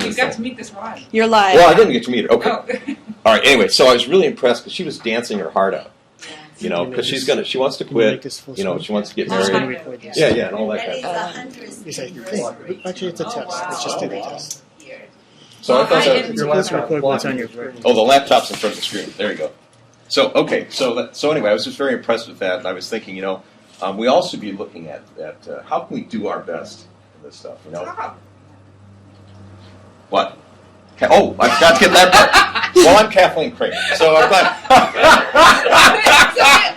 You got to meet this live. You're live. Well, I didn't get to meet her. Okay. Oh. All right. Anyway, so I was really impressed because she was dancing her heart out. You know, because she wants to quit. You know, she wants to get married. Yeah, and all that kind of stuff. Actually, it's a test. Let's just do the test. So I thought that. Your last record was on your phone. Oh, the laptop's in front of the screen. There you go. So okay, so anyway, I was just very impressed with that, and I was thinking, you know, we all should be looking at how can we do our best in this stuff, you know? What? Oh, I forgot to get that part. Well, I'm Kathleen Kramer, so I'm glad.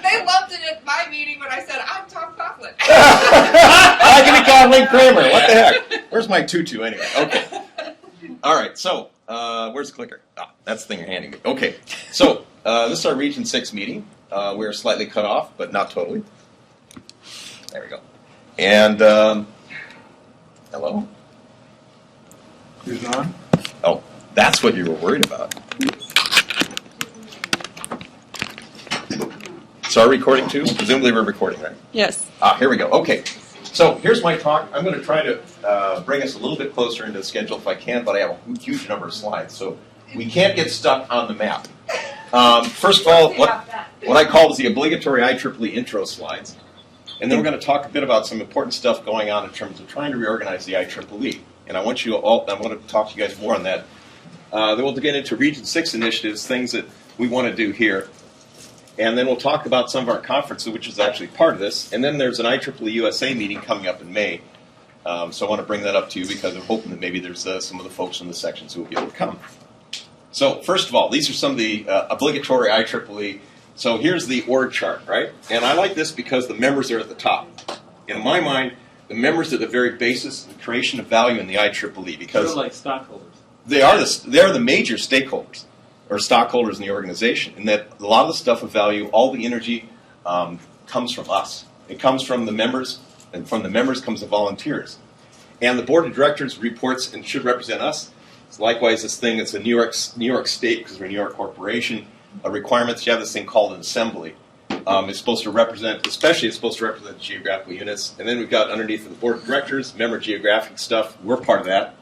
They loved it at my meeting when I said, I'm Tom Coughlin. I can be Kathleen Kramer. What the heck? Where's my tutu anyway? Okay. All right, so where's the clicker? Ah, that's the thing you're handing me. Okay, so this is our Region 6 meeting. We're slightly cut off, but not totally. There we go. And hello? Who's on? Oh, that's what you were worried about. So are we recording too? Presumably we're recording, right? Yes. Here we go. Okay. So here's my talk. I'm going to try to bring us a little bit closer into the schedule if I can, but I have a huge number of slides, so we can't get stuck on the map. First of all, what I call is the obligatory IEEE intro slides. And then we're going to talk a bit about some important stuff going on in terms of trying to reorganize the IEEE. And I want to talk to you guys more on that. Then we'll get into Region 6 initiatives, things that we want to do here. And then we'll talk about some of our conferences, which is actually part of this. And then there's an IEEE USA meeting coming up in May. So I want to bring that up to you because I'm hoping that maybe there's some of the folks in the sections who will be able to come. So first of all, these are some of the obligatory IEEE. So here's the org chart, right? And I like this because the members are at the top. In my mind, the members are the very basis of the creation of value in the IEEE because They're like stockholders. they are the major stakeholders or stockholders in the organization, and that a lot of the stuff of value, all the energy comes from us. It comes from the members, and from the members comes the volunteers. And the board of directors reports and should represent us. It's likewise this thing, it's a New York State, because we're a New York corporation, a requirement that you have this thing called an assembly. It's supposed to represent, especially it's supposed to represent geographical units. And then we've got underneath the board of directors, member geographic stuff. We're part of that.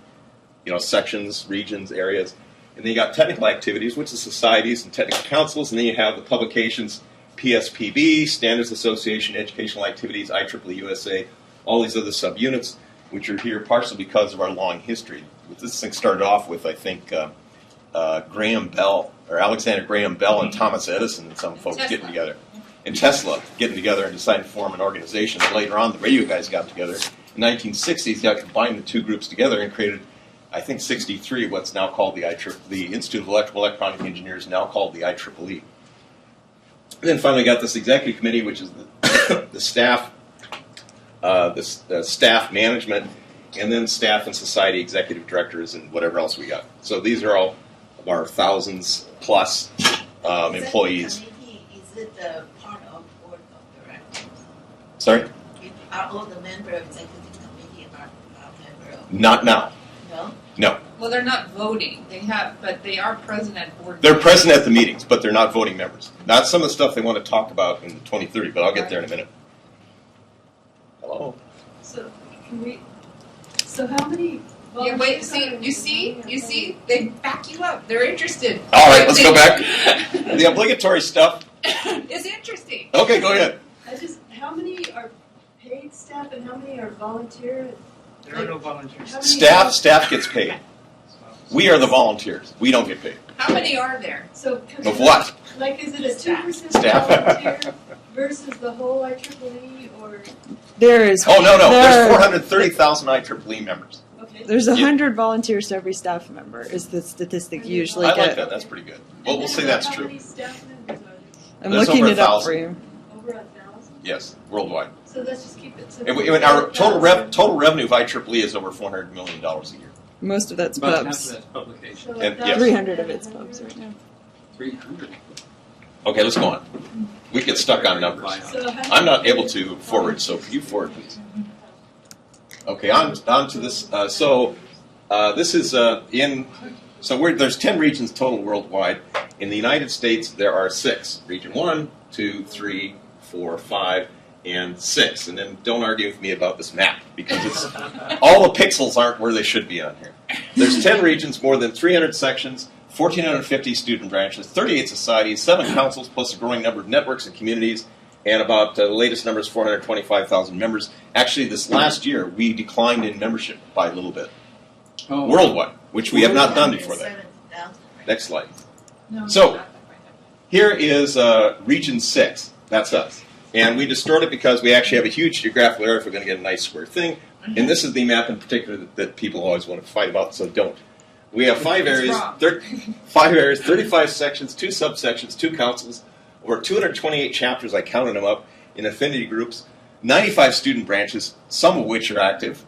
You know, sections, regions, areas. And then you got technical activities, which is societies and technical councils. And then you have the publications, PSPB, Standards Association, Educational Activities, IEEE USA, all these other subunits, which are here partially because of our long history. This thing started off with, I think, Graham Bell, or Alexander Graham Bell and Thomas Edison and some folks getting together. And Tesla getting together and deciding to form an organization. And later on, the radio guys got together. In the 1960s, they combined the two groups together and created, I think, 63, what's now called the Institute of Electrical Electronic Engineers, now called the IEEE. And then finally got this executive committee, which is the staff, staff management, and then staff and society executive directors and whatever else we got. So these are all of our thousands plus employees. Is it the part of board of directors? Sorry? Are all the members of executive committee are member of? Not now. No? No. Well, they're not voting. But they are present at board. They're present at the meetings, but they're not voting members. That's some of the stuff they want to talk about in 2030, but I'll get there in a minute. Hello? So can we? So how many? Yeah, wait. You see, they back you up. They're interested. All right, let's go back. The obligatory stuff. It's interesting. Okay, go ahead. How many are paid staff and how many are volunteer? There are no volunteers. How many Staff gets paid. We are the volunteers. We don't get paid. How many are there? So Of what? Like, is it a 2% Staff. volunteer versus the whole IEEE or? There is. Oh, no. There- There's 430,000 IEEE members. Okay. There's 100 volunteers to every staff member. Is the statistic you usually I get? like that. That's pretty good. Well, we'll say that's How true. many staff members are there? I'm There's looking over it up 1,000. for you. Over 1,000. Yes, worldwide. So let's just keep it simple. And our total revenue of IEEE is over $400 million a year. Most of that's About half of pubs. that's publication. So And- 1,000 yes. 300 of it's pubs right now. 300. Okay, let's go on. We get stuck on numbers. So how I'm not many able to forward, so could you forward, please? Okay, on to this. This is there's 10 regions total worldwide. In the United States, there are 6. Region 1, 2, 3, 4, 5, and 6. And then don't argue with me about this map, because it's all the pixels aren't where they should be on here. There's 10 regions, more than 300 sections, 1,450 student branches, 38 societies, 7 councils, plus a growing number of networks and communities, and about the latest number is 425,000 members. Actually, this last year, we declined in membership by a little bit, worldwide, which we have not done before that. 7,000, right? Next slide. No, So- not that right now. Here is Region 6. That's us. And we distort it because we actually have a huge geographical area if we're going to get a nice square thing. And this is the map in particular that people always want to fight about, so don't. We have 5 It's areas, wrong. 5 areas, 35 sections, 2 subsections, 2 councils, over 228 chapters, I counted them up, in affinity groups, 95 student branches, some of which are active,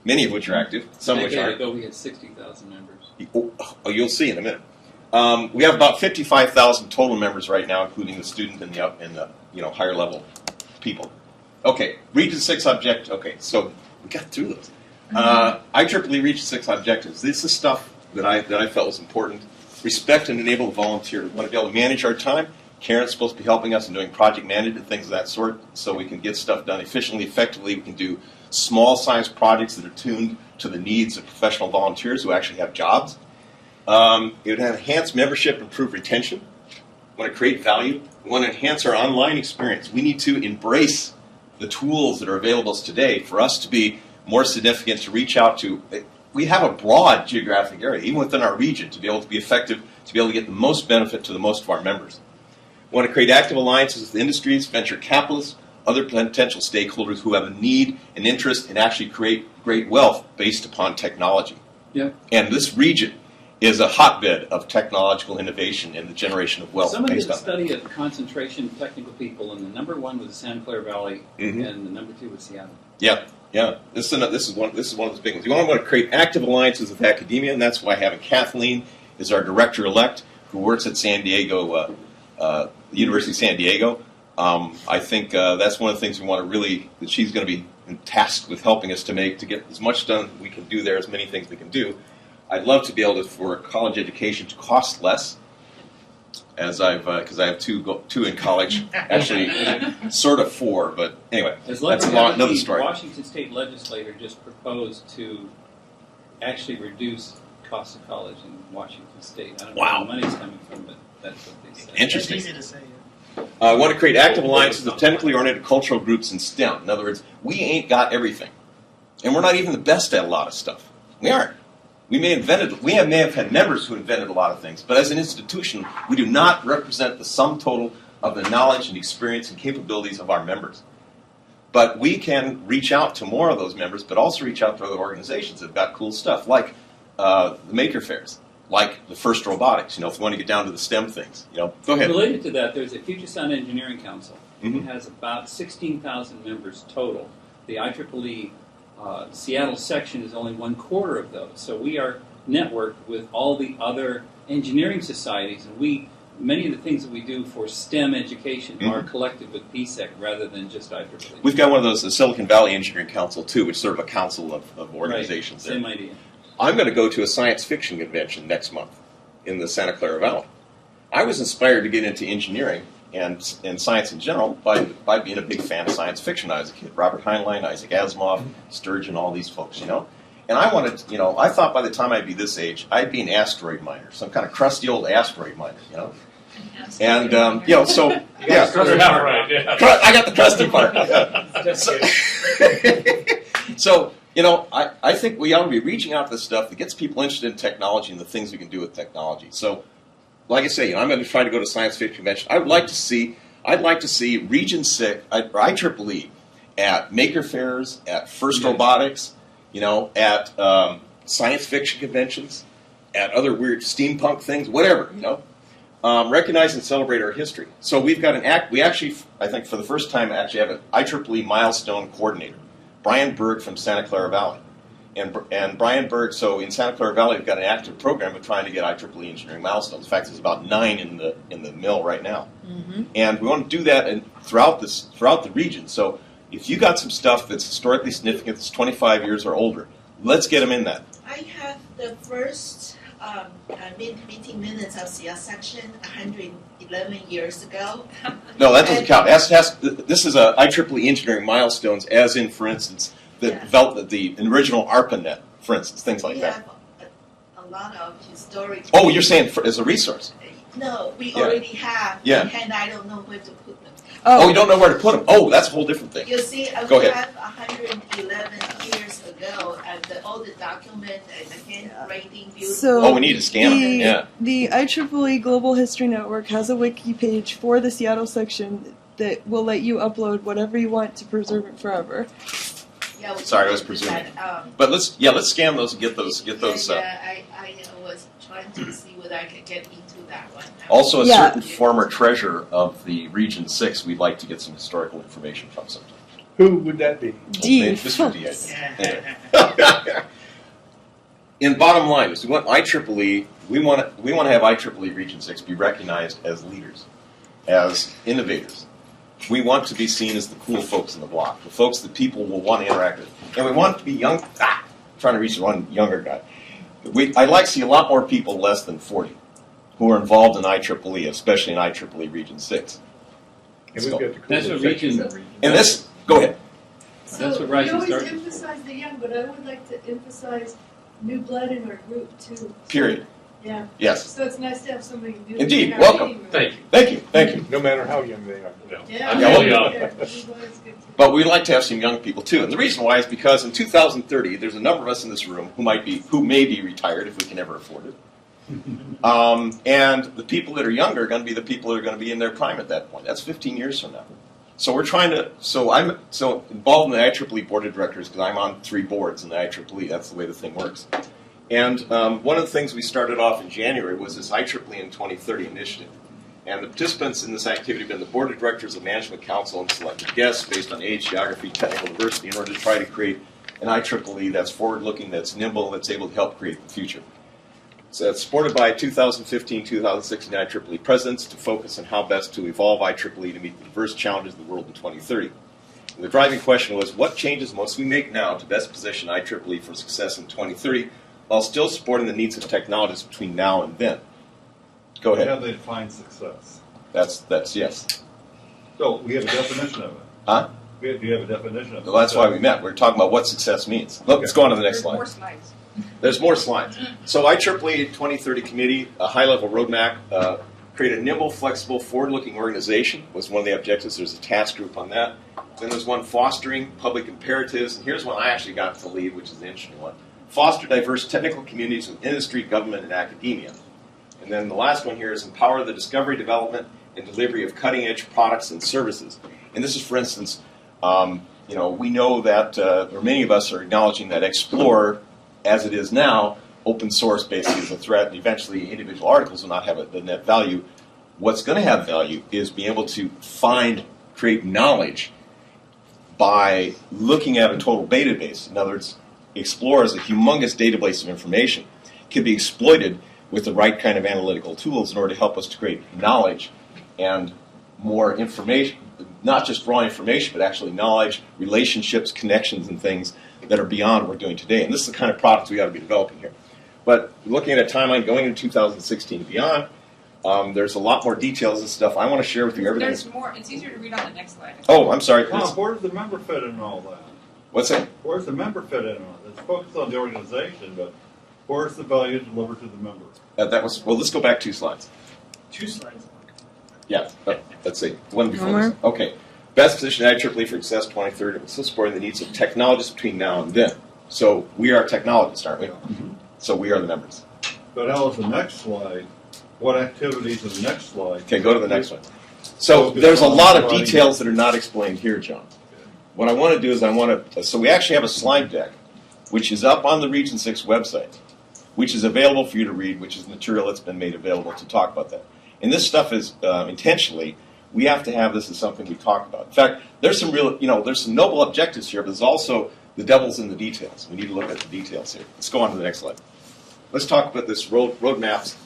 many of which are active, some of which Decade aren't. ago, we had 60,000 members. Oh, you'll see in a minute. We have about 55,000 total members right now, including the student and the higher level people. Okay, Region 6 object. Okay, so we got through those. IEEE Region 6 objectives. This is stuff that I felt was important. Respect and enable the volunteer. We want to be able to manage our time. Karen's supposed to be helping us in doing project management, things of that sort, so we can get stuff done efficiently, effectively. We can do small-sized projects that are tuned to the needs of professional volunteers who actually have jobs. It would enhance membership, improve retention. We want to create value. We want to enhance our online experience. We need to embrace the tools that are available to us today for us to be more significant, to reach out to. We have a broad geographic area, even within our region, to be able to be effective, to be able to get the most benefit to the most of our members. We want to create active alliances with industries, venture capitalists, other potential stakeholders who have a need and interest and actually create great wealth based upon technology. Yeah. And this region is a hotbed of technological innovation and the generation of wealth Someone did based a on that. study of concentration of technical people, and the number 1 was the Santa Clara Valley, Mhm. and the number 2 was Seattle. Yeah. This is one of those big ones. You want to create active alliances with academia, and that's why having Kathleen is our director-elect, who works at San Diego, University of San Diego. I think that's one of the things we want to that she's going to be tasked with helping us to get as much done we can do there, as many things we can do. I'd love to be able for college education to cost less, because I have two in college, actually sort of 4, but anyway, As that's lucky another the story. Washington State Legislature just proposed to actually reduce cost of college in Washington State. I don't know Wow. where the money's coming from, but that's what they said. Interesting. It's easy to say. I want to create active alliances with technically oriented cultural groups in STEM. In other words, we ain't got everything. And we're not even the best at a lot of stuff. We aren't. We may have had members who invented a lot of things, but as an institution, we do not represent the sum total of the knowledge and experience and capabilities of our members. But we can reach out to more of those members, but also reach out to other organizations that have got cool stuff, like the Maker Fairs, like the First Robotics, if you want to get down to the STEM things. Go ahead. Related to that, there's a Future Sound Engineering Council. Mhm. It has about 16,000 members total. The IEEE Seattle section is only 1/4 of those. So we are networked with all the other engineering societies, and many of the things that we do for STEM education are collected with PSEC rather than just IEEE. We've got one of those, the Silicon Valley Engineering Council, too, which is sort of a council of organizations Right. Same there. idea. I'm going to go to a science fiction convention next month in the Santa Clara Valley. I was inspired to get into engineering and science in general by being a big fan of science fiction when I was a kid. Robert Heinlein, Isaac Asimov, Sturgeon, all these folks, And I wanted, I thought by the time I'd be this age, I'd be an asteroid miner, some kind of crusty old asteroid miner, And, so, yeah. I got the crusty part. Yeah. So, I think we ought to be reaching out to the stuff that gets people interested in technology and the things we can do with technology. So, like I say, I'm going to try to go to science fiction convention. I'd like to see Region 6, or IEEE, at Maker Fairs, at First Robotics, at science fiction conventions, at other weird steampunk things, whatever, recognize and celebrate our history. So we've got we actually, I think for the first time, actually have an IEEE milestone coordinator, Brian Berg from Santa Clara Valley. And Brian Berg, so in Santa Clara Valley, we've got an active program of trying to get IEEE engineering milestones. In fact, there's about 9 in the mill right now. Mm-hmm. And we want to do that throughout the region. So if you got some stuff that's historically significant, that's 25 years or older, let's get them in that. I have the first meeting minutes of CS section 111 years ago. No, that doesn't count. This is a IEEE engineering milestones, as in, for instance, the original ARPANET, for instance, things like We that. have a lot of historic. Oh, you're saying as a resource? No, we Yeah. already have. Yeah. And I don't know where to put them. Oh, you don't know where to put them? Oh, that's a whole different thing. You see, Go we ahead. have 111 years ago, and all the document and the handwriting beautiful. So Oh, we need to scan them. the, Yeah. The IEEE Global History Network has a wiki page for the Seattle section that will let you upload whatever you want to preserve it forever. Yeah, we Sorry, I can was do presuming. that. But let's scan those and get those. Yeah, I was trying to see whether I could get into that one. Also, a Yeah. certain former treasurer of the Region 6, we'd like to get some historical information from sometime. Who would that be? D. Mr. D, I think. Anyway. In bottom line is we want IEEE, we want to have IEEE Region 6 be recognized as leaders, as innovators. We want to be seen as the cool folks in the block, the folks that people will want to interact with. And we want to be young, trying to reach one younger guy. I'd like to see a lot more people less than 40 who are involved in IEEE, especially in IEEE Region 6. And we've got the That's cool what section. region. And this, go ahead. That's So what we Rising always Stars- emphasize the young, but I would like to emphasize new blood in our group too. Period. Yeah, Yes. so it's nice to have somebody new. Indeed. in our Welcome. meeting room. Thank you. Thank you. Thank you. No matter how young they are. Yeah. I'm really young. Yeah, new blood is good too. But we'd like to have some young people too. And the reason why is because in 2030, there's a number of us in this room who may be retired if we can ever afford it. And the people that are younger are going to be the people that are going to be in their prime at that point. That's 15 years from now. So we're trying to. So I'm involved in the IEEE board of directors because I'm on 3 boards in the IEEE. That's the way the thing works. And one of the things we started off in January was this IEEE in 2030 initiative. And the participants in this activity have been the board of directors, the management council, and selected guests based on age, geography, technical diversity in order to try to create an IEEE that's forward-looking, that's nimble, that's able to help create the future. So it's supported by 2015, 2016 IEEE presidents to focus on how best to evolve IEEE to meet the diverse challenges of the world in 2030. And the driving question was, what changes must we make now to best position IEEE for success in 2030 while still supporting the needs of technologies between now and then? Go How ahead. they define success? That's yes. So we have a definition of it. Huh? Do you have a definition of it? Well, that's why we met. We're talking about what success means. Let's go on to the next There's slide. more slides. There's more slides. So IEEE 2030 Committee, a high-level roadmap, create a nimble, flexible, forward-looking organization was one of the objectives. There's a task group on that. Then there's one fostering public imperatives, and here's one I actually got to lead, which is the interesting one. Foster diverse technical communities with industry, government, and academia. And then the last one here is empower the discovery, development, and delivery of cutting-edge products and services. And this is, for instance, we know that, or many of us are acknowledging that Explorer, as it is now, open source basically is a threat, and eventually individual articles will not have the net value. What's going to have value is being able to create knowledge by looking at a total database. In other words, Explorer is a humongous database of information. It can be exploited with the right kind of analytical tools in order to help us to create knowledge and more information, not just raw information, but actually knowledge, relationships, connections, and things that are beyond what we're doing today. And this is the kind of products we ought to be developing here. But looking at a timeline going into 2016 and beyond, there's a lot more details and stuff. I want to share with you everything. There's more. It's easier to read on the next slide. Oh, I'm sorry. Tom, where does the member fit in all that? What's that? Where's the member fit in all that? It's focused on the organization, but where's the value delivered to the member? Let's go back 2 slides. 2 slides. Yeah, let's see. One before One this. Okay. Best position IEEE for success 2030, but still supporting the needs of technologists between now and then. So we are technologists, aren't we? Mm-hmm. So we are the members. But how is the next slide? What activities in the next slide? Okay, go to the next one. So there's a lot of details that are not explained here, John. What I want to do is so we actually have a slide deck, which is up on the Region 6 website, which is available for you to read, which is material that's been made available to talk about that. And this stuff is intentionally, we have to have this as something we talk about. In fact, there's some there's some noble objectives here, but there's also the devil's in the details. We need to look at the details here. Let's go on to the next slide. Let's talk about this roadmaps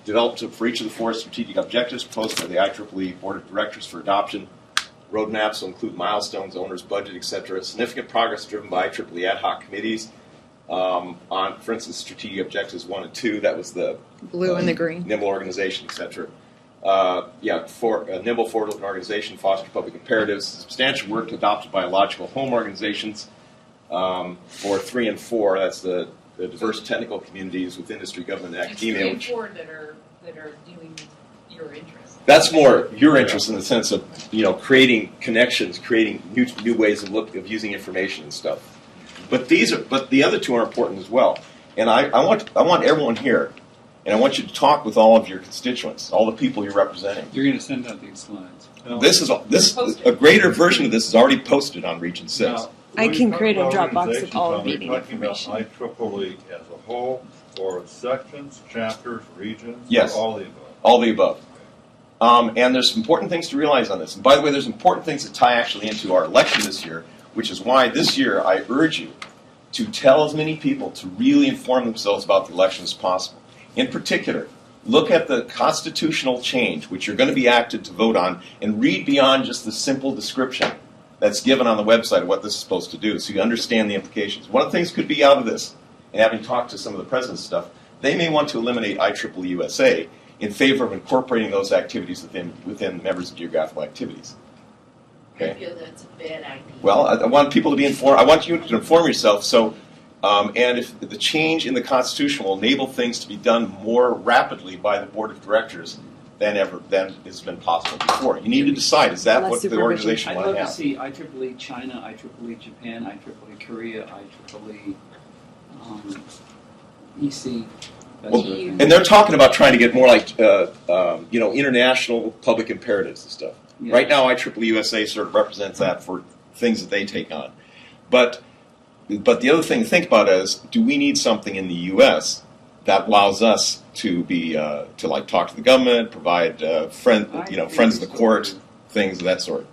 developed for each of the 4 strategic objectives proposed by the IEEE Board of Directors for adoption. Roadmaps will include milestones, owner's budget, etc. Significant progress driven by IEEE ad hoc committees. on, for instance, strategic objectives 1 and 2. That was the Blue and the green. nimble organization, etc. For a nimble, forward-looking organization, foster public imperatives, substantial work to adopt biological home organizations. For 3 and 4, that's the diverse technical communities with industry, government, and It's 3 academia. and 4 that are doing your interest. That's more your interest in the sense of creating connections, creating new ways of using information and stuff. But the other 2 are important as well. And I want everyone here, and I want you to talk with all of your constituents, all the people you're representing. You're going to send out these slides. This a greater version of this is already posted on Region 6. Now, I when can you create a talk about Dropbox with organizations, all are we meeting talking information. about IEEE as a whole, or sections, chapters, regions, Yes. or all the above? All the above. And there's important things to realize on this. And by the way, there's important things that tie actually into our election this year, which is why this year I urge you to tell as many people to really inform themselves about the election as possible. In particular, look at the constitutional change, which you're going to be acted to vote on, and read beyond just the simple description that's given on the website of what this is supposed to do, so you understand the implications. One of the things could be out of this, and having talked to some of the president's stuff, they may want to eliminate IEEE USA in favor of incorporating those activities within members of geographical activities. I Okay. feel that's a bad idea. Well, I want people to be informed. I want you to inform yourself. So, and if the change in the Constitution will enable things to be done more rapidly by the board of directors than has been possible before, you need to decide: is that Less what the supervision. organization I'd want love to to have? see IEEE China, IEEE Japan, IEEE Korea, IEEE EC. That Well, sort of thing. And they're talking about trying to get more like international public imperatives and stuff. Yeah. Right now, IEEE USA sort of represents that for things that they take on. But the other thing to think about is, do we need something in the U.S. that allows us to be to like talk to the government, provide friends of the court, things of that sort.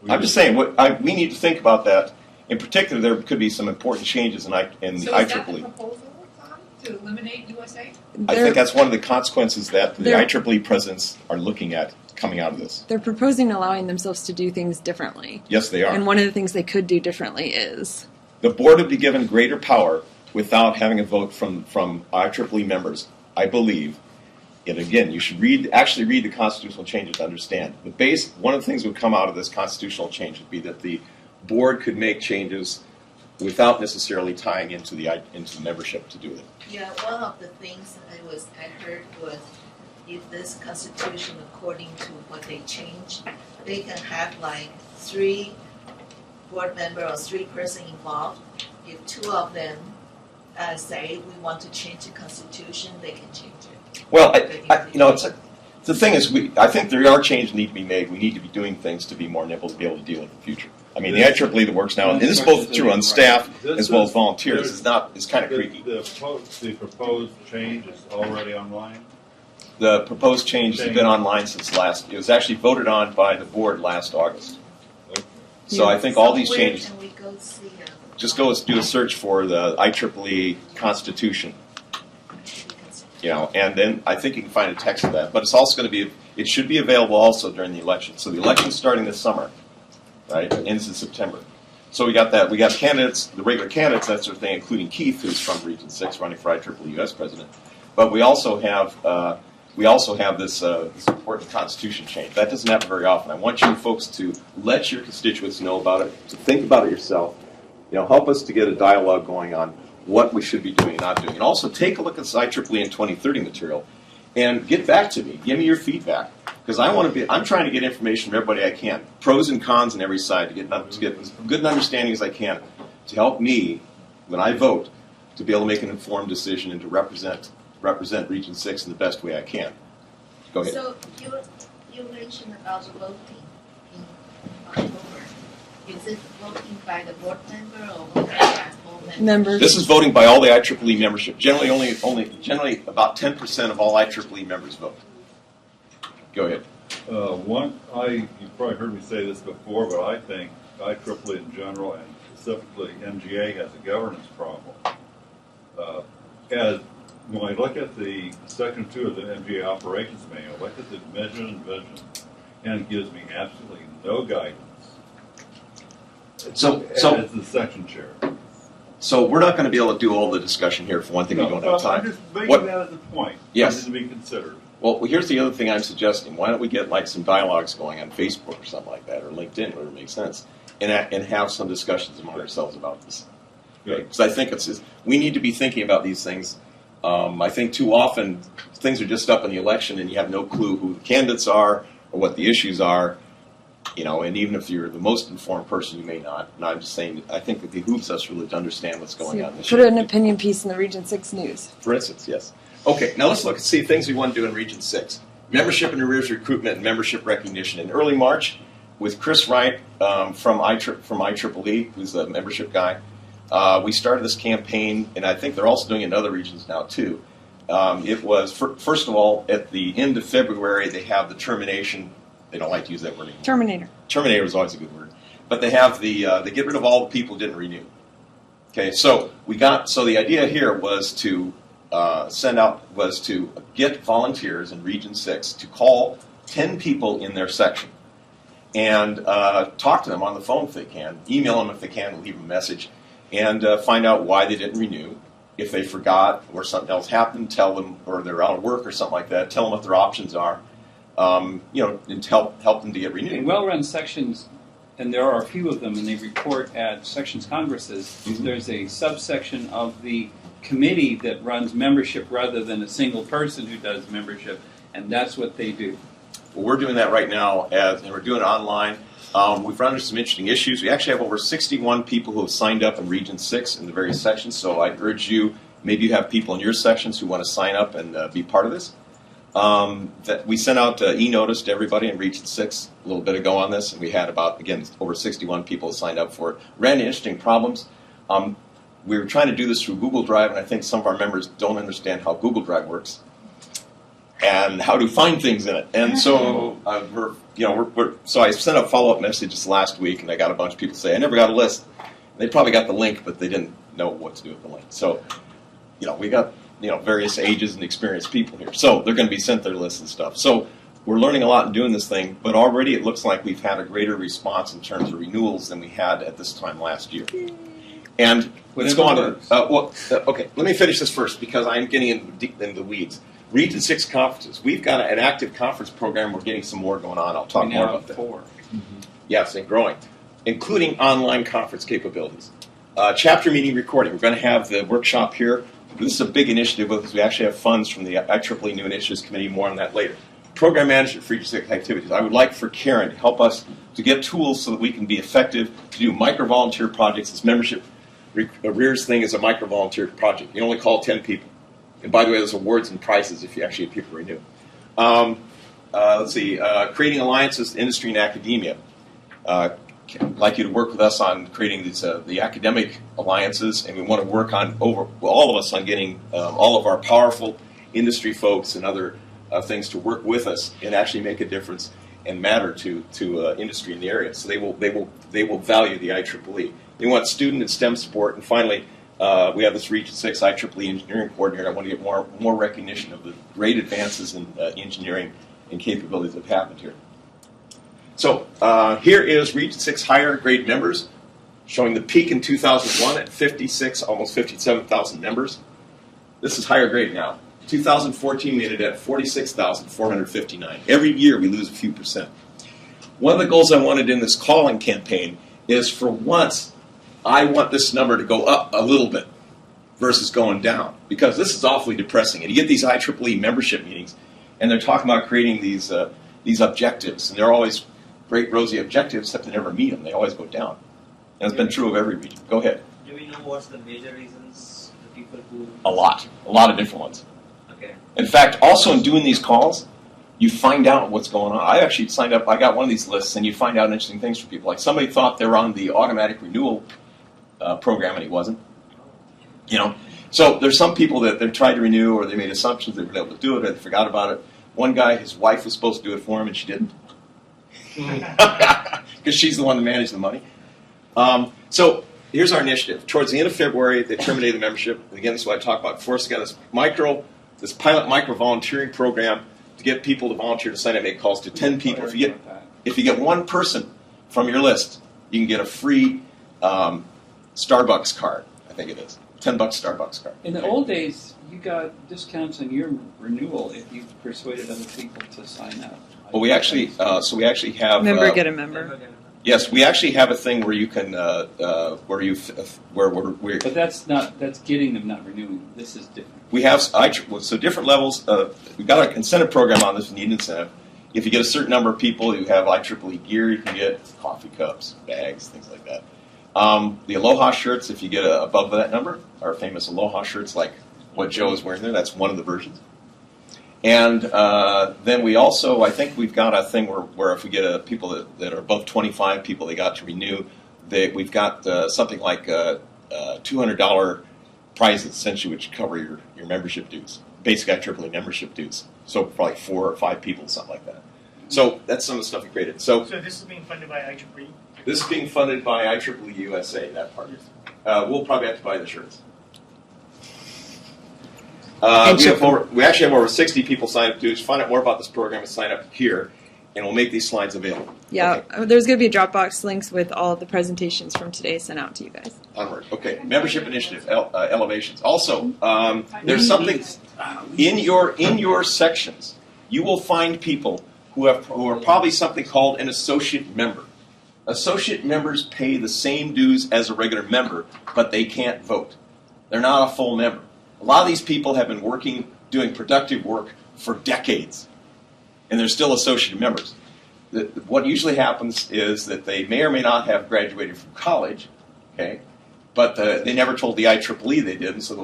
I'm just saying, we need to think about that. In particular, there could be some important changes in the So is that the IEEE. proposal, Tom, to eliminate USA? I think that's one of the consequences that the They're- IEEE presidents are looking at coming out of this. They're proposing allowing themselves to do things differently. Yes, they are. And one of the things they could do differently is The board would be given greater power without having a vote from IEEE members, I believe. And again, you should actually read the constitutional changes to understand. One of the things that would come out of this constitutional change would be that the board could make changes without necessarily tying into the membership to do it. Yeah, one of the things I heard was if this constitution, according to what they changed, they can have like 3 board member or 3 person involved. If 2 of them say we want to change the constitution, they can change it. Well, the thing is, I think there are changes that need to be made. We need to be doing things to be more nimble to be able to deal with the future. I mean, the IEEE that works now, and this is both true on staff as well as volunteers, is kind of creepy. The proposed change is already online. The proposed change has been online since it was actually voted on by the board last August. Okay. So I think all these Where changes, can we go see it? just go do a search for the IEEE Constitution, and then I think you can find a text of that. But it's also going to it should be available also during the election. So the election's starting this summer, right? It ends in September. So we got that. We got candidates, the regular candidates, that sort of thing, including Keith, who's from Region 6, running for IEEE US president. But we also have this important constitution change. That doesn't happen very often. I want you folks to let your constituents know about it, to think about it yourself. Help us to get a dialogue going on what we should be doing and not doing. And also take a look at this IEEE in 2030 material and get back to me. Give me your feedback. Because I'm trying to get information from everybody I can. Pros and cons on every side to get as good an understanding as I can to help me, when I vote, to be able to make an informed decision and to represent Region 6 in the best way I can. Go ahead. So you mentioned about voting in October. Is it voting by the board member or voting by all members? members. This is voting by all the IEEE membership. Generally about 10% of all IEEE members vote. Go ahead. You've probably heard me say this before, but I think IEEE in general and specifically MGA has a governance problem. When I look at the section 2 of the MGA operations manual, I look at the mission and vision, and it gives me absolutely no guidance. So as the section chair. So we're not going to be able to do all the discussion here. For one thing, we don't have I'm time. just making What- that as a point. Yes. Something to be considered. Well, here's the other thing I'm suggesting. Why don't we get like some dialogues going on Facebook or something like that, or LinkedIn, whatever makes sense, and have some discussions among ourselves about this. Good. Because I think we need to be thinking about these things. I think too often things are just up in the election, and you have no clue who the candidates are or what the issues are. And even if you're the most informed person, you may not. And I'm just saying, I think it behooves us really to understand what's going on this Put year. an opinion piece in the Region 6 News. For instance, yes. Okay, now let's look and see things we want to do in Region 6. Membership and arrears recruitment and membership recognition. In early March, with Chris Wright from IEEE, who's the membership guy, we started this campaign, and I think they're also doing it in other regions now too. It was, first of all, at the end of February, they have the termination. They don't like to use that word anymore. Terminator. Terminator is always a good word. But they have they get rid of all the people who didn't renew. Okay, so the idea here was to get volunteers in Region 6 to call 10 people in their section and talk to them on the phone if they can, email them if they can, leave a message, and find out why they didn't renew. If they forgot or something else happened, tell them, or they're out of work or something like that, tell them what their options are, and help them to get In renewed. well-run sections, and there are a few of them, and they report at sections congresses, Mhm. there's a subsection of the committee that runs membership rather than a single person who does membership, and that's what they do. Well, we're doing that right now, and we're doing it online. We've run into some interesting issues. We actually have over 61 people who have signed up in Region 6 in the various sections, so I urge you, maybe you have people in your sections who want to sign up and be part of this. That we sent out e-notice to everybody in Region 6 a little bit ago on this, and we had over 61 people signed up for it. Ran into interesting problems. We were trying to do this through Google Drive, and I think some of our members don't understand how Google Drive works and how to find things in it. And so so I sent out follow-up messages last week, and I got a bunch of people say, I never got a list. They probably got the link, but they didn't know what to do with the link. So, we got various ages and experienced people here. So they're going to be sent their lists and stuff. So we're learning a lot in doing this thing, but already it looks like we've had a greater response in terms of renewals than we had at this time last year. And let's go on to okay, let me finish this first because I'm getting deep into the weeds. Region 6 conferences. We've got an active conference program. We're getting some more going on. I'll talk more about that. 4. Yes, and growing, including online conference capabilities. Chapter meeting recording. We're going to have the workshop here. This is a big initiative because we actually have funds from the IEEE New Initiatives Committee. More on that later. Program management for Region 6 activities. I would like for Karen to help us to get tools so that we can be effective to do micro-volunteer projects. This membership arrears thing is a micro-volunteer project. You only call 10 people. And by the way, there's awards and prizes if you actually have people renew. Let's see. Creating alliances, industry, and academia. I'd like you to work with us on creating these the academic alliances, and we want to work on all of us on getting all of our powerful industry folks and other things to work with us and actually make a difference and matter to industry in the area. So they will value the IEEE. They want student and STEM support, and finally, we have this Region 6 IEEE engineering coordinator. I want to get more recognition of the great advances in engineering and capabilities that have happened here. So here is Region 6 higher grade members, showing the peak in 2001 at 56, almost 57,000 members. This is higher grade now. 2014 made it at 46,459. Every year we lose a few percent. One of the goals I wanted in this calling campaign is for once, I want this number to go up a little bit versus going down, because this is awfully depressing. And you get these IEEE membership meetings, and they're talking about creating these objectives, and they're always great rosy objectives, except they never meet them. They always go down. And it's been true of every region. Go ahead. Do we know what's the major reasons the people who... A lot of different ones. Okay. In fact, also in doing these calls, you find out what's going on. I actually signed up, I got one of these lists, and you find out interesting things from people. Like somebody thought they were on the automatic renewal program, and he wasn't. So there's some people that they've tried to renew, or they made assumptions they were able to do it, or they forgot about it. One guy, his wife was supposed to do it for him, and she didn't. Because she's the one that managed the money. So here's our initiative. Towards the end of February, they terminated the membership. Again, this is what I talked about before. So we got this pilot micro-volunteering program to get people to volunteer to sign up, make calls to 10 people. If you get one person from your list, you can get a free Starbucks card. I think it is. $10 Starbucks card. In the old days, you got discounts on your renewal if you persuaded other people to sign up. Well, we actually have Member get a member. Never get it. yes, we actually have a thing where you can where But that's getting them, not renewing them. This is different. we have so different levels. We've got an incentive program on this. We need an incentive. If you get a certain number of people, you have IEEE gear. You can get coffee cups, bags, things like that. The Aloha shirts, if you get above that number, our famous Aloha shirts, like what Joe is wearing there, that's one of the versions. And then we also, I think we've got a thing where if we get people that are above 25 people, they got to renew. We've got something like $200 prizes, essentially, which cover your membership dues, basic IEEE membership dues. So probably 4 or 5 people, something like that. So that's some of the stuff we created. So So this is being funded by IEEE? this is being funded by IEEE USA, that part. We'll probably have to buy the shirts. We actually have over 60 people sign up to find out more about this program and sign up here, and we'll make these slides available. Yeah, Okay. there's going to be a Dropbox links with all of the presentations from today sent out to you guys. Onward. Okay. Membership initiative, elevations. Also, there's something in your sections. You will find people who are probably something called an associate member. Associate members pay the same dues as a regular member, but they can't vote. They're not a full member. A lot of these people have been working, doing productive work for decades, and they're still associate members. What usually happens is that they may or may not have graduated from college, okay, but they never told the IEEE they did, and so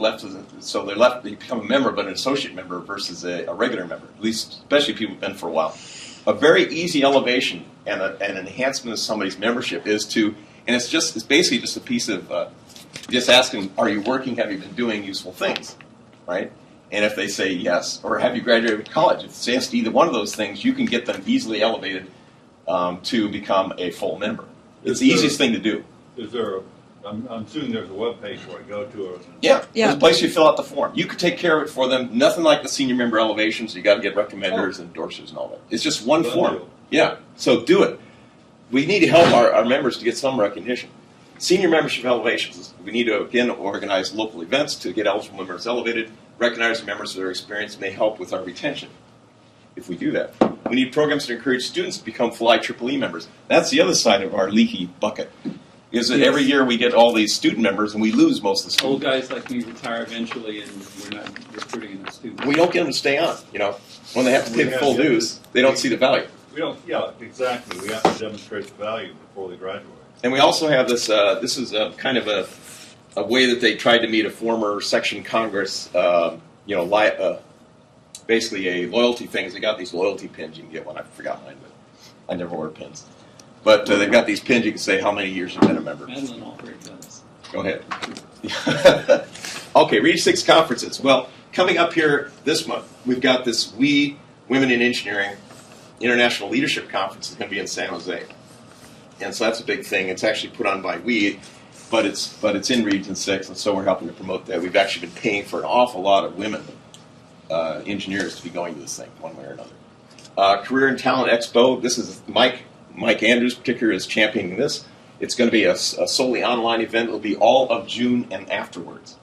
they become a member, but an associate member versus a regular member. At least, especially people who've been for a while. A very easy elevation and an enhancement of somebody's membership is it's basically just a piece of just asking, are you working? Have you been doing useful things, right? And if they say yes, or have you graduated from college? If they ask either one of those things, you can get them easily elevated to become a full member. It's the easiest thing to do. Is there I'm assuming there's a web page where I go to. Yeah, there's a place you fill out the form. You could take care of it for them. Nothing like the senior member elevations. You got to get recommenders and endorsers and all that. It's just one form. Yeah, so do it. We need to help our members to get some recognition. Senior membership elevations. We need to again organize local events to get eligible members elevated. Recognize the members for their experience may help with our retention. If we do that, we need programs to encourage students to become full IEEE members. That's the other side of our leaky bucket. Is that every year we get all these student members and we lose most of the students. Old guys like me retire eventually, and we're not recruiting enough students. We don't get them to stay on. When they have to pay the full dues, they don't see the value. We don't. Yeah, exactly. We have to demonstrate the value before they graduate. And we also have this. This is kind of a way that they tried to meet a former section Congress. Basically a loyalty thing. They got these loyalty pins. You can get one. I forgot mine, but I never wear pins. But they've got these pins. You can say how many years you've been a member. Madeline Albright does. Go ahead. Okay, Region 6 conferences. Well, coming up here this month, we've got this We Women in Engineering International Leadership Conference is going to be in San Jose. And so that's a big thing. It's actually put on by We, but it's in Region 6, and so we're helping to promote that. We've actually been paying for an awful lot of women engineers to be going to this thing, one way or another. Career and Talent Expo. This is Mike Andrews, particularly, is championing this. It's going to be a solely online event. It'll be all of June and afterwards.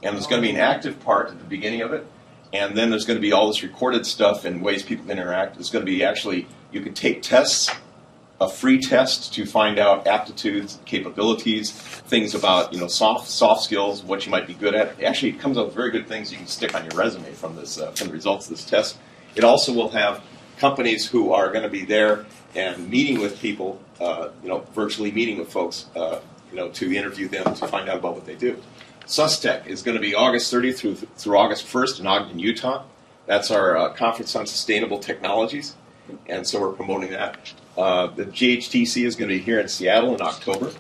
And there's going to be an active part at the beginning of it. And then there's going to be all this recorded stuff and ways people can interact. It's going to be actually, you can take tests, a free test to find out aptitudes, capabilities, things about soft skills, what you might be good at. Actually, it comes up with very good things you can stick on your resume from this from the results of this test. It also will have companies who are going to be there and meeting with people, virtually meeting with folks, to interview them to find out about what they do. SUSTech is going to be August 30th through August 1st in Ogden, Utah. That's our conference on sustainable technologies, and so we're promoting that. The GHTC is going to be here in Seattle in October.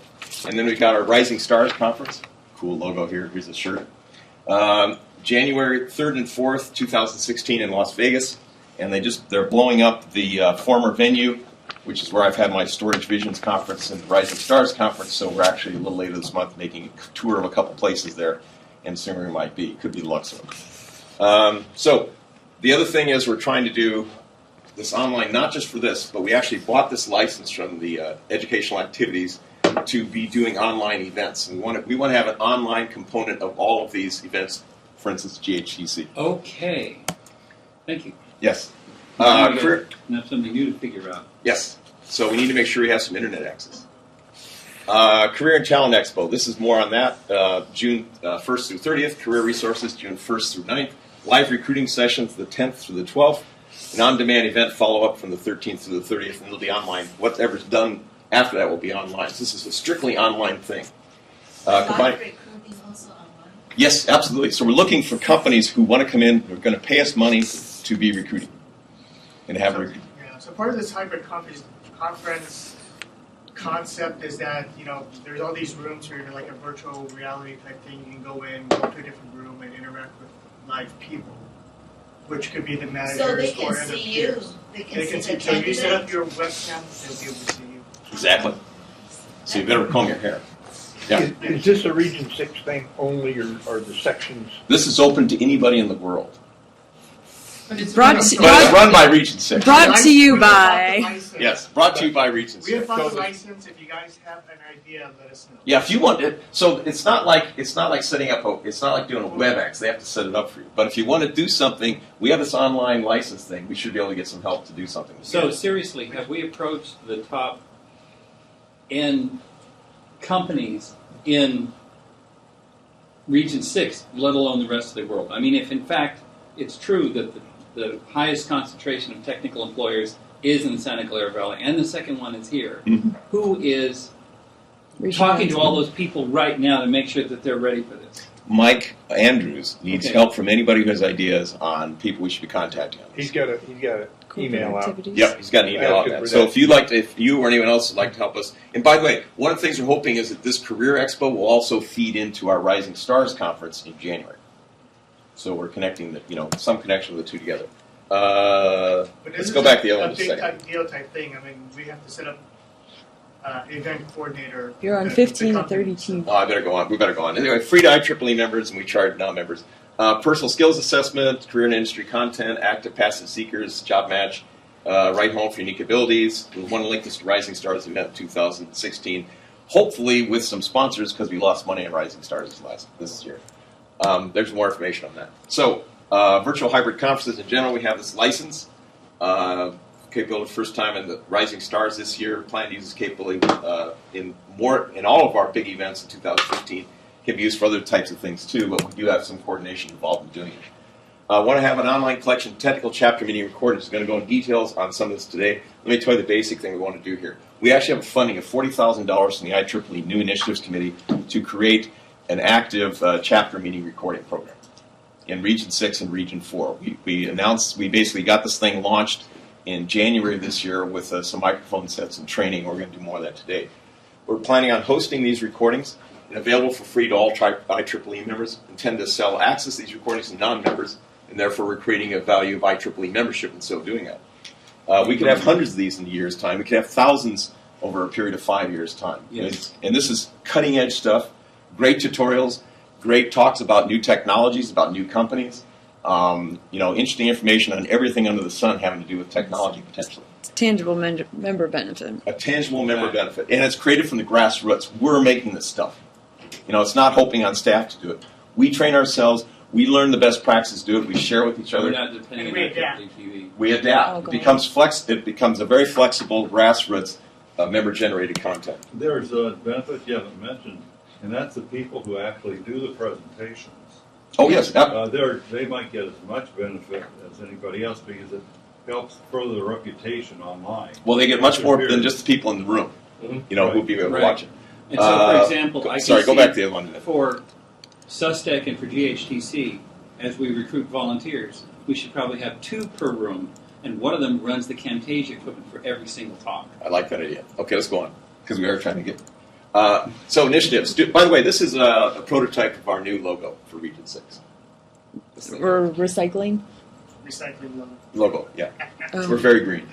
And then we've got our Rising Stars Conference. Cool logo here. Here's the shirt. January 3rd and 4th, 2016 in Las Vegas. And they're blowing up the former venue, which is where I've had my Storage Visions Conference and the Rising Stars Conference. So we're actually a little later this month making a tour of a couple places there and seeing where we might be. Could be Luxor. So the other thing is we're trying to do this online, not just for this, but we actually bought this license from the Educational Activities to be doing online events. We want to have an online component of all of these events. For instance, GHTC. Okay. Thank you. Yes. Now we Career, gotta have something new to figure out. yes. So we need to make sure we have some internet access. Career and Talent Expo. This is more on that. June 1st through 30th. Career Resources, June 1st through 9th. Live recruiting sessions, the 10th through the 12th. An on-demand event follow-up from the 13th through the 30th, and it'll be online. Whatever's done after that will be online. So this is a strictly online thing. Combined- recruiting also online? Yes, absolutely. So we're looking for companies who want to come in, who are going to pay us money to be recruiting. And have Yeah, so part of this hybrid conference concept is that, there's all these rooms where you're like a virtual reality type thing. You can go to a different room and interact with live people, which could be the managers So they can or other see you. peers. They can They see can the see. So if you set up candidate. your webcam, they'll be able to see you. Exactly. So you better comb your hair. Yeah. Is this a Region 6 thing only, or the sections? This is open to anybody in the world. But it's Brought really- to- But it's run by Region 6. Brought to you We have bought by- the license. Yes, brought to you by Region We have 6. bought the license. If you guys have an idea, let us know. Yeah, if you want it, so it's not like setting up it's not like doing a WebEx. They have to set it up for you. But if you want to do something, we have this online license thing. We should be able to get some help to do something. So seriously, have we approached the top end companies in Region 6, let alone the rest of the world? I mean, if in fact it's true that the highest concentration of technical employers is in the Santa Clara Valley, and the second one is here, Mhm. who is talking to all those people right now to make sure that they're ready for this? Mike Andrews needs Okay. help from anybody who has ideas on people we should be contacting on this. He's got an email out. Activities. Yep, he's got an email on that. So if you or anyone else would like to help us, and by the way, one of the things we're hoping is that this Career Expo will also feed into our Rising Stars conference in January. So we're connecting some connection of the two together. But this Let's is go back to the other one a just a big second. type deal type thing. I mean, we have to set up event coordinator. You're on at the 15 and company. 32. Oh, I better go on. We better go on. Anyway, free to IEEE members, and we charge non-members. Personal skills assessment, career and industry content, active passive seekers, job match, right home for unique abilities. We want to link this to Rising Stars event 2016, hopefully with some sponsors because we lost money on Rising Stars this year. There's more information on that. So, virtual hybrid conferences in general, we have this license. Capability first time in the Rising Stars this year. Plan to use this capability in all of our big events in 2015. Can be used for other types of things too, but we do have some coordination involved in doing it. I want to have an online collection of technical chapter meeting recordings. I'm going to go into details on some of this today. Let me tell you the basic thing we want to do here. We actually have a funding of $40,000 from the IEEE New Initiatives Committee to create an active chapter meeting recording program in Region 6 and Region 4. We basically got this thing launched in January of this year with some microphone sets and training. We're going to do more of that today. We're planning on hosting these recordings and available for free to all IEEE members. Intend to sell access to these recordings to non-members, and therefore we're creating a value of IEEE membership in so doing that. We could have hundreds of these in a year's time. We could have thousands over a period of 5 years' time. Yes. And this is cutting-edge stuff, great tutorials, great talks about new technologies, about new companies. Interesting information on everything under the sun having to do with technology potentially. It's tangible member benefit. A tangible member benefit. And it's created from the grassroots. We're making this stuff. It's not hoping on staff to do it. We train ourselves. We learn the best practices to do it. We share with each We're other. not depending on We adapt. IEEE TV. We adapt. Oh, It go becomes a very flexible grassroots member-generated content. There's a benefit you haven't mentioned, and that's the people who actually do the presentations. Oh, yes. They might get as much benefit as anybody else because it helps further the reputation online. Well, they get much more than just the people in the room, Mhm. who'll be able to Right. watch it. And so, for example, I can Go see back to the other one. for SUSTEC and for GHTC, as we recruit volunteers, we should probably have 2 per room, and one of them runs the Camtasia equipment for every single talk. I like that idea. Okay, let's go on, because we are trying to get... So initiatives. By the way, this is a prototype of our new logo for Region 6. This thing. We're recycling. Recycling Logo, yeah. We're very green.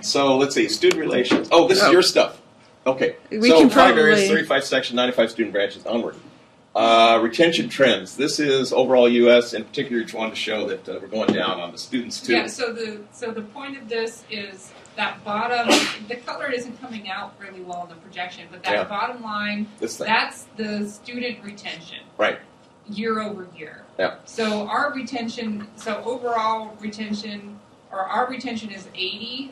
So let's see, student relations. Oh, this is your stuff. Okay. We so can 5 areas, probably- 35 sections, 95 student branches, onward. Retention trends. This is overall U.S. In particular, just wanted to show that we're going down on the students too. Yeah. So the point of this is that bottom. The color isn't coming out really well in the projection, but that Yeah. bottom line, This thing. that's the student retention. Right. Year over year. Yeah. So our retention. So overall retention. Or our retention is 80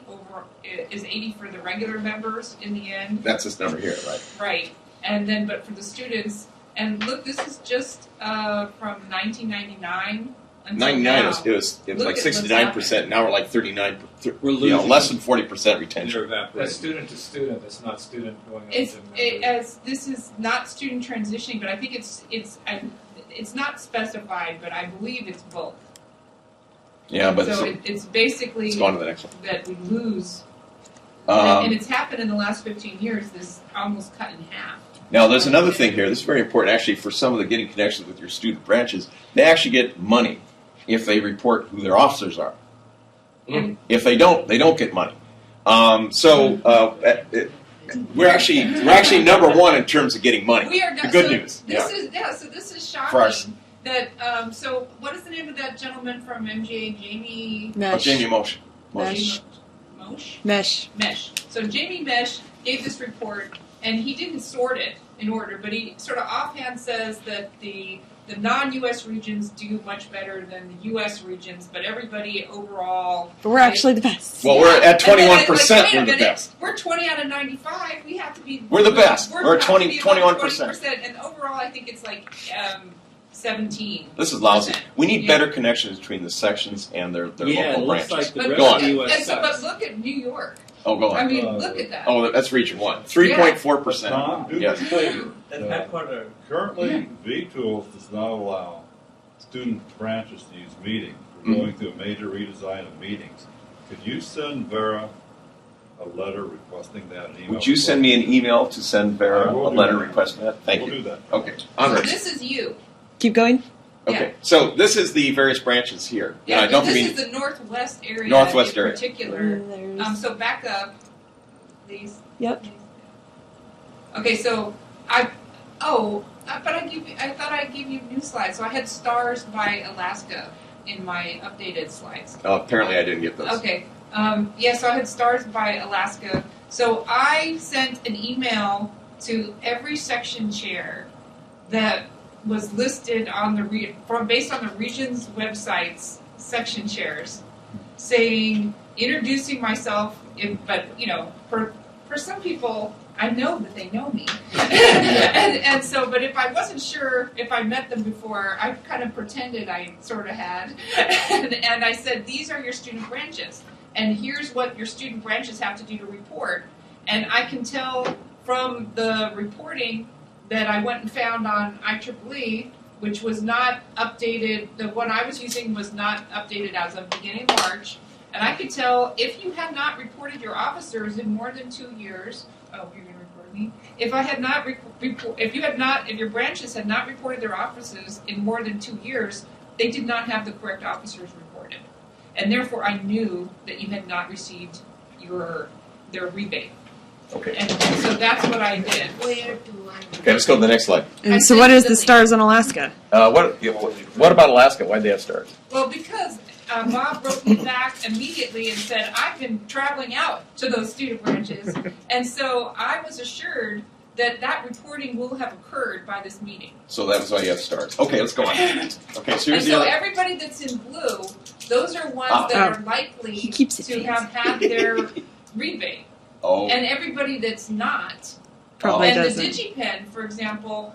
is 80 for the regular members in the end. That's this number here, right? Right. And then, but for the students, and look, this is just from 1999 until 99 now. it was Look like at what's 69%. Now we're like 39. We're You know, losing. less than 40% retention. They're evaporating. That's student to student, it's not student going up It's to this is not student transitioning, but I think it's not specified, but I believe it's both. Yeah, but so it's, it's basically let's go on to the next one. that we lose, and Um, it's happened in the last 15 years. This almost cut in half. now, there's another thing here. This is very important, actually, for some of the getting connections with your student branches. They actually get money if they report who their officers are. And If they don't get money. We're actually number one in terms of getting money. we are The good so news. This Yeah. is So this is For us. shocking. That so what is the name of that gentleman from MGA? Jamie Mesh. Jamie Motion. Mesh. Mosh? Mesh. Mesh. So Jamie Mesh gave this report, and he didn't sort it in order, but he sort of offhand says that the non-U.S. regions do much better than the U.S. regions, but everybody overall. But we're actually the best. Well, we're at And then, 21%. wait a We're the minute, best. We're 20 out of 95. We have to be. We're the best. We're have to 20 be about 21%. 20%, and overall, I think it's like 17. This is lousy. We need Yeah. better connections between the sections and their Yeah, local it looks branches. like the But, rest Go of on. the U.S. and so, but sucks. look at New York. Oh, go I on. mean, look at that. Oh, that's region 1. 3.4%. Tom, do Yes. me a favor. That Uh, headquarter. Currently, V-Tools does not allow student branches to use meetings. We're going through a major redesign of meetings. Could you send Vera a letter requesting that? An email Would you send me an email to send Vera I will a do letter that. requesting that? Thank We'll you. do that. Okay, So onward. this is you. Keep going. Okay, so this is the various branches here. Yeah, I don't this mean is the northwest area. Northwest in area. particular. And there's- So back up, these. Yep. Okay, so but I thought I'd give you new slides. So I had stars by Alaska in my updated slides. apparently I didn't get those. Okay. So I had stars by Alaska. So I sent an email to every section chair that was listed on the based on the region's websites section chairs, saying introducing myself. But for some people, I know that they know me, and so. But if I wasn't sure if I met them before, I kind of pretended I sort of had, and I said, "These are your student branches, and here's what your student branches have to do to report." And I can tell from the reporting that I went and found on IEEE, which was not updated. The one I was using was not updated as of beginning of March. And I could tell if you had not reported your officers in more than 2 years. Oh, you're going to report me. If I had not if your branches had not reported their officers in more than 2 years, they did not have the correct officers reported, and therefore I knew that you had not received their rebate. Okay. And so that's what I did. Where do I? Okay, let's go to the next slide. And so what is the stars in Alaska? What about Alaska? Why'd they have stars? Well, because Bob wrote me back immediately and said, I've been traveling out to those student branches, and so I was assured that reporting will have occurred by this meeting. So that's why you have stars. Okay, let's go on. Okay, so And here's the so other. everybody that's in blue, those are ones Ah. that are likely He keeps it to fancy. have had their rebate. Oh, And everybody that's not. Probably And doesn't. the DigiPen, for example,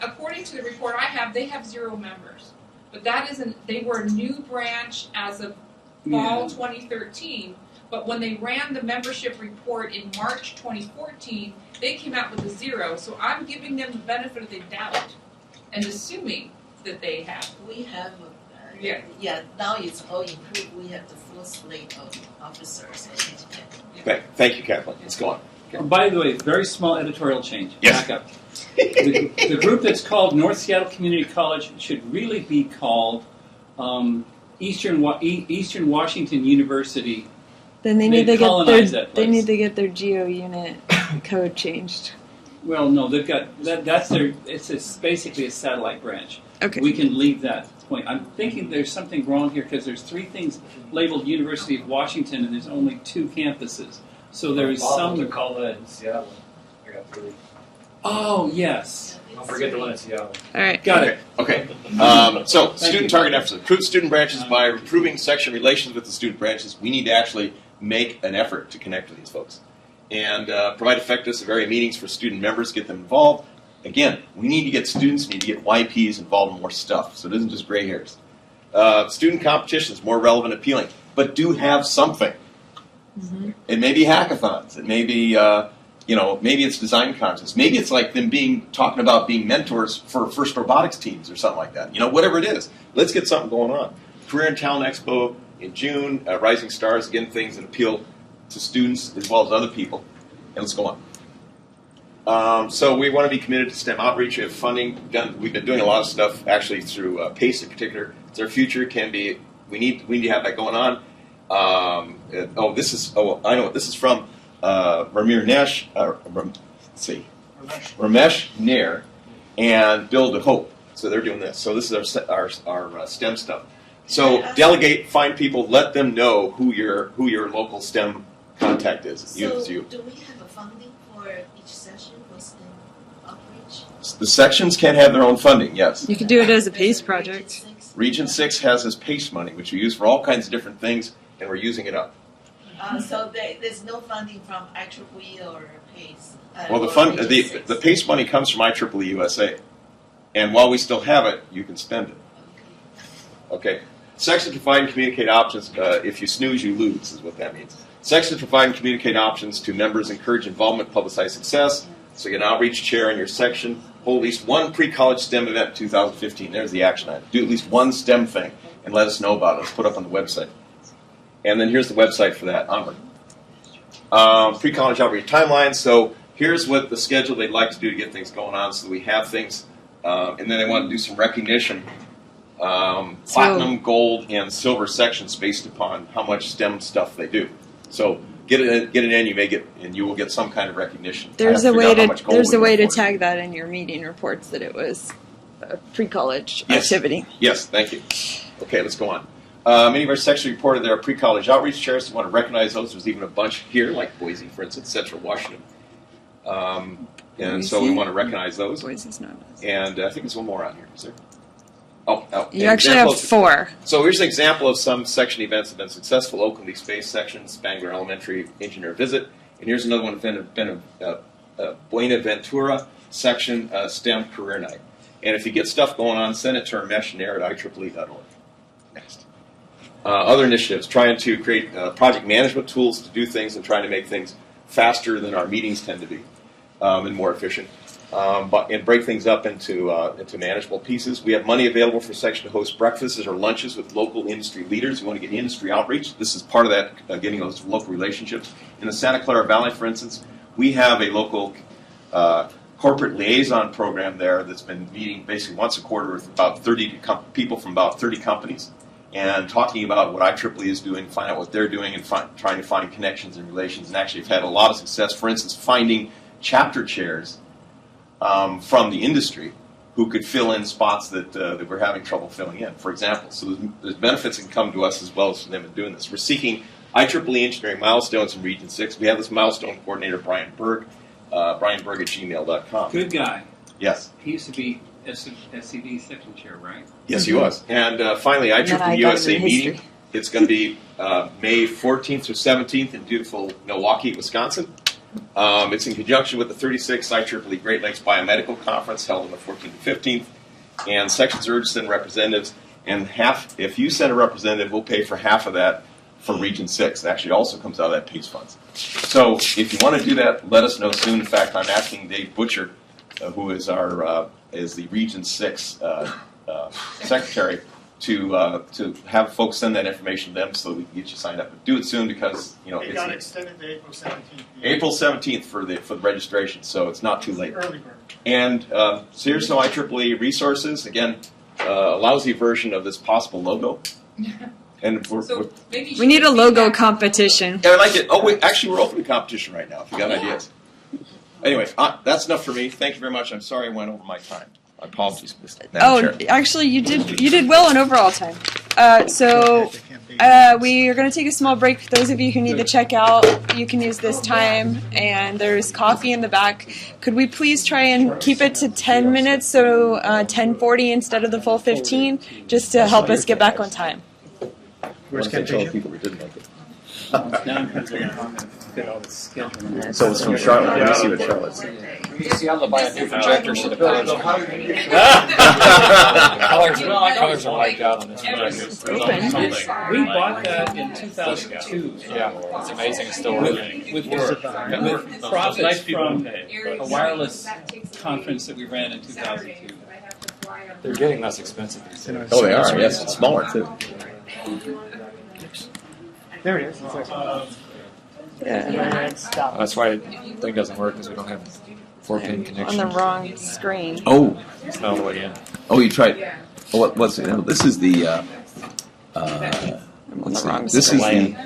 according to the report I have, they have 0 members. But that isn't, they were a new branch as of fall 2013. But when they ran the membership report in March 2014, they came out with a 0. So I'm giving them the benefit of the doubt and assuming that they have. We have, Yeah. now it's all improved. We have the full slate of officers at DigiPen. thank you, Kathleen. Let's go on. By the way, very small editorial change. Yes. Back up. The group that's called North Seattle Community College should really be called Eastern Washington University. Then they They need to colonize get that they place. need to get their geo unit code changed. Well, no, they've got that's their. It's basically a satellite branch. Okay. We can leave that point. I'm thinking there's something wrong here because there's 3 things labeled University of Washington, and there's only 2 campuses. So there's some. Tacoma and Seattle. I got 3. Oh yes. Don't forget the one in Seattle. All right. Got it. Okay. So, student you. target efforts. Improve student branches by improving section relations with the student branches. We need to actually make an effort to connect with these folks. And provide effectiveness of area meetings for student members, get them involved. Again, we need to get students, we need to get YPs involved in more stuff, so it isn't just gray hairs. Student competitions, more relevant, appealing, but do have something. Mm-hmm. It may be hackathons. It may be, maybe it's design contests. Maybe it's like them talking about being mentors for FIRST robotics teams or something like that. Whatever it is, let's get something going on. Career and Talent Expo in June, Rising Stars, again, things that appeal to students as well as other people. And let's go on. So we want to be committed to STEM outreach. We have funding. We've been doing a lot of stuff actually through PACE in particular. It's our future. We need to have that going on. I know what this is from. Ramesh Nair and Bill DeHope. So they're doing this. So this is our STEM stuff. So delegate, find people, let them know who your local STEM contact is. So do we have a funding for each session for STEM outreach? The sections can have their own funding, yes. You could do it as a PACE project. Region 6 has this PACE money, which we use for all kinds of different things, and we're using it up. So there's no funding from IEEE or PACE? Well, or Region the 6? PACE money comes from IEEE USA. And while we still have it, you can spend it. Okay. Sections provide and communicate options. If you snooze, you lose, is what that means. Sections provide and communicate options to members, encourage involvement, publicize success. So you get an outreach chair in your section. Hold at least one pre-college STEM event in 2015. There's the action item. Do at least one STEM thing and let us know about it. Let's put it up on the website. And then here's the website for that. Onward. Pre-college outreach timeline. So here's what the schedule they'd like to do to get things going on so that we have things. And then they want to do some recognition. Platinum, gold, and silver sections based upon how much STEM stuff they do. So get it in, you will get some kind of recognition. There's a way to tag that in your meeting reports that it was a pre-college activity. Yes, thank you. Okay, let's go on. Many of our sections reported there are pre-college outreach chairs. We want to recognize those. There's even a bunch here, like Boise, for instance, Central Washington. And so we want to recognize those. Boise's not. And I think there's one more on here. Is there? You actually have 4. So here's an example of some section events that have been successful. Oakland Space Section, Spangler Elementary Engineer Visit. And here's another one, Buenaventura Section STEM Career Night. And if you get stuff going on, send it to Ramesh Nair at IEEE.org. Next. Other initiatives, trying to create project management tools to do things and trying to make things faster than our meetings tend to be and more efficient. And break things up into manageable pieces. We have money available for section to host breakfasts or lunches with local industry leaders. We want to get industry outreach. This is part of that, getting those local relationships. In the Santa Clara Valley, for instance, we have a local corporate liaison program there that's been meeting basically once a quarter with about 30 people from about 30 companies and talking about what IEEE is doing, find out what they're doing, and trying to find connections and relations. And actually have had a lot of success, for instance, finding chapter chairs from the industry who could fill in spots that we're having trouble filling in, for example. So there's benefits that can come to us as well as from them in doing this. We're seeking IEEE engineering milestones in Region 6. We have this milestone coordinator, Brian Berg, brianberg@gmail.com. Good guy. Yes. He used to be SCD section chair, right? Yes, he was. And finally, IEEE USA meeting. It's going to be May 14th through 17th in beautiful Milwaukee, Wisconsin. It's in conjunction with the 36th IEEE Great Lakes Biomedical Conference held on the 14th and 15th. And sections urge to send representatives. And if you send a representative, we'll pay for half of that for Region 6. It actually also comes out of that PACE funds. So if you want to do that, let us know soon. In fact, I'm asking Dave Butcher, who is is the Region 6 secretary, to have folks send that information to them so that we can get you signed up. But do it soon because It got extended to April 17th. April 17th for the registration, so it's not too late. Early bird. And so here's some IEEE resources. Again, a lousy version of this possible logo. And we need a logo competition. Yeah, I like it. Oh, wait, actually, we're open to competition right now. If you got ideas. Anyway, that's enough for me. Thank you very much. I'm sorry I went over my time. My apologies, Madam Oh, Chair. actually, you did well in overall time. So we are going to take a small break. For those of you who need to check out, you can use this time. And there's coffee in the back. Could we please try and keep it to 10 minutes, so 10:40 instead of the full 15, just to help us get back on time? Where's Camtasia? People who didn't make it. Now I'm trying to fit all the scheduling. So it's from Charlotte. Let me see what Charlotte's. Seattle to buy a new projector so the colors are colors are wiped out on this projector. We bought that in 2002. Yeah, it's amazing. It's still working. With profits from a wireless conference that we ran in 2002. They're getting less expensive these days. Oh, they are. Yes, it's smaller too. There it is. Yeah. That's why the thing doesn't work, because we don't have 4-pin On connection. the wrong screen. Oh, It's not all the way in. oh, you tried. Oh, what's it? No, this is the. On the wrong This is screen. the.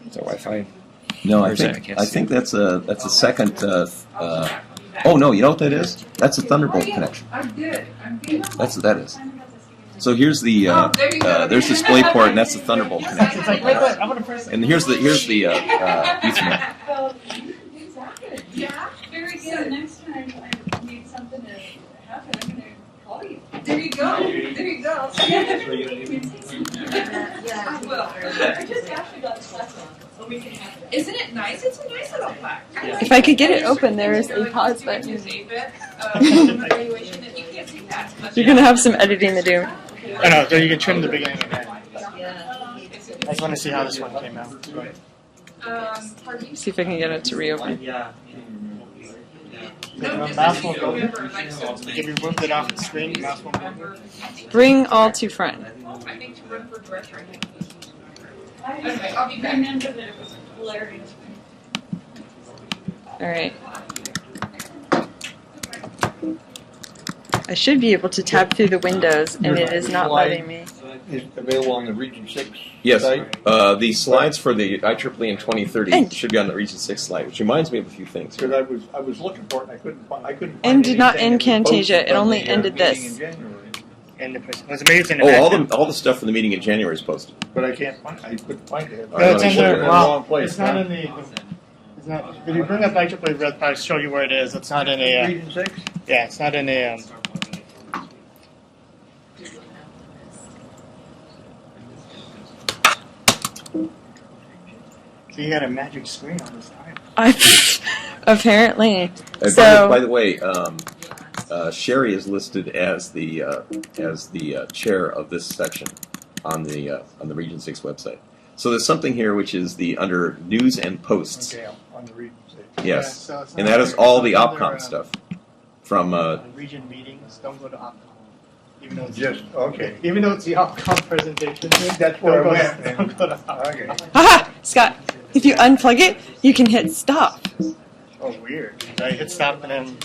Is that Wi-Fi? No, I Or is that- I think can't I see. think that's a second. Oh no, you know what that is? That's a Thunderbolt connection. I'm good. I'm good. That's what that is. So here's the there's the DisplayPort, and that's the Thunderbolt connection. And here's the Ethernet. Yeah, very So good. next time I need something to happen, I'm gonna call you. There you go. There you go. Yeah. I will. I just actually got this last one, so we can have it. Isn't it nice? It's a nice little plaque. If I could get it open, there is a pause button. Evaluation, and you can't see that. You're going to have some editing to do. I know, so you can trim the beginning and end. Yeah. I just want to see how this one came out. Pardon? See if I can get it to reopen. Yeah. No, The mouse won't go. If you removed it off the screen, the mouse won't go. Bring all to front. I need to run for director. I think. I Anyway, I'll be back. remember that it was hilarious. All right. I should be able to tab through the windows, and it is not letting me. Is available on the Region 6 Yes, site. the slides for the IEEE in 2030 And- should be on the Region 6 slide, which reminds me of a few things. Because I was looking for it and I couldn't find And did not anything end that was Camtasia, posted it on only the, ended meeting this. in January. And it's amazing. Oh, all the stuff from the meeting in January is posted. But I couldn't find it. No, it's in there. In the wrong place. It's not in the. It's not. If you bring up IEEE, Red, I'll show you where it is. It's not in a. Region 6? Yeah, it's not in a. So you got a magic screen on this time. Apparently. And So- by the way, Sherry is listed as the chair of this section on the Region 6 website. So there's something here which is the under news and posts. Okay, on the Region 6. Yes, Yeah, so it's and not that is under- all it's the not under, OpCom stuff from. Region meetings, don't go to OpCom. Even though it's Just, okay. Even though it's the OpCom presentation. That's where I don't go went. to- Don't go to OpCom. Okay. Haha! Scott, if you unplug it, you can hit stop. Oh, weird. I hit stop and then